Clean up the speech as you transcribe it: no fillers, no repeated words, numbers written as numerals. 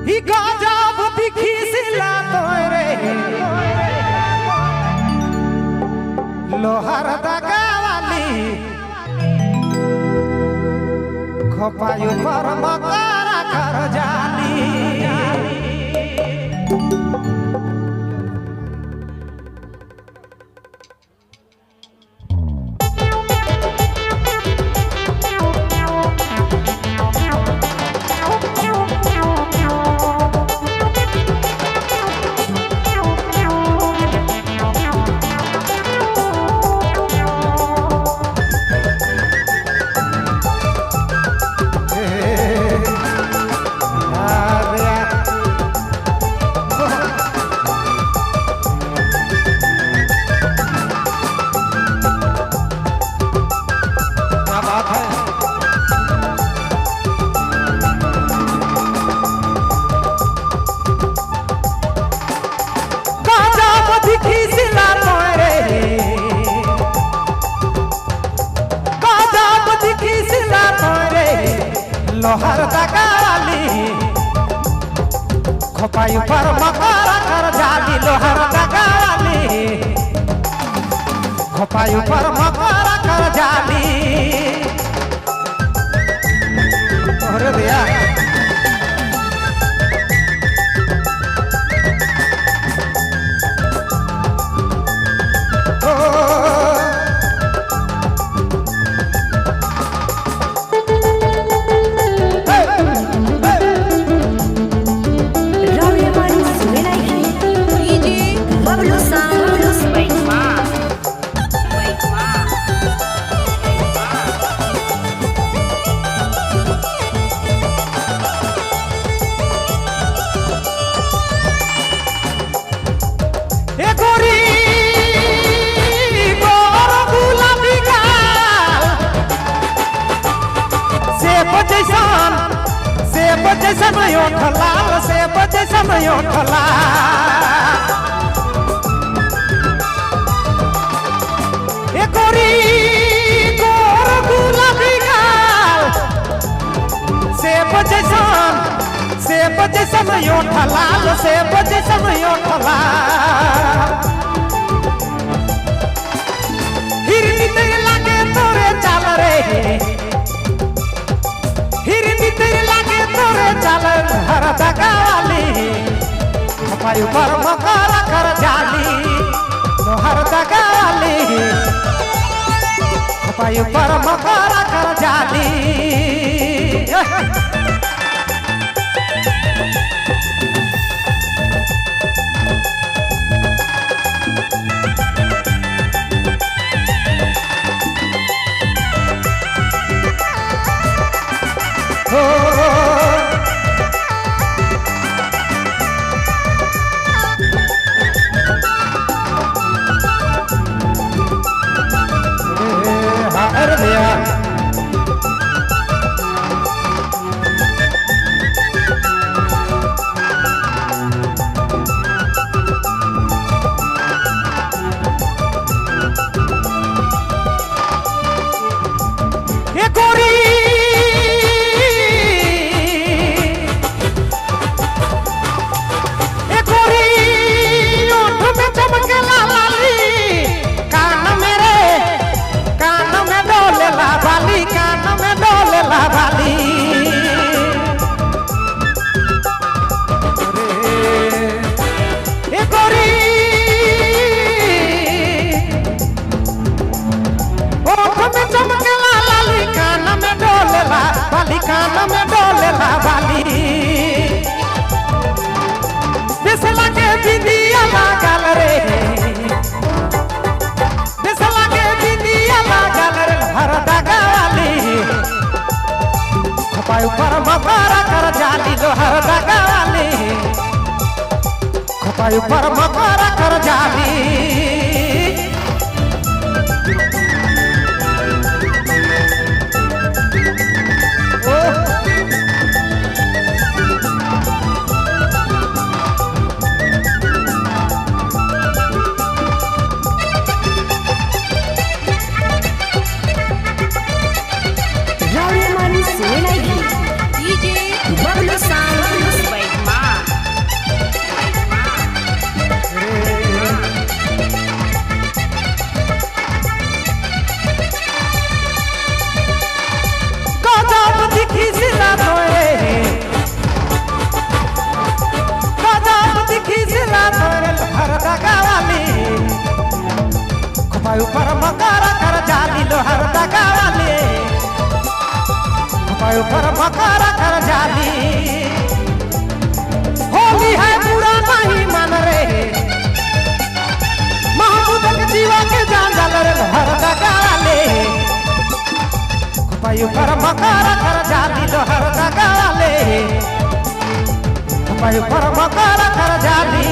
इ गजब दिखिसिला तोरे लोहार दगावाली खोपायु पर मकरा कर जाली लोहार दगावाली खोपायु पर मकरा कर जाली लोहार दगावाली खोपायु पर मकरा कर जाली अरे दिया जैसा नहीं उठला से जैसा नहीं उठला ए गोरी गोर गुलाबी गाल से जैसा नहीं उठला से जैसा नहीं उठला हिरनी तेरे लागे तोरे चाल रे हिरनी तेरे लागे तोरे चाल हर दगावाली खोपायु पर मकरा कर जाली लोहार दगावाली खोपायु पर मकरा कर जाली खोपायु पर मकरा कर जाली लोहार दगावाली खोपायु पर मकरा कर जाली DJ Bablu Sound, Baik Ma. पर मकर कर जाली होली है बुरा नहीं मन रे महबूब जीवा के जांगल रे हर दगाले पायु पर मकर कर जाली हर दगाले पायु पर मकर कर जाली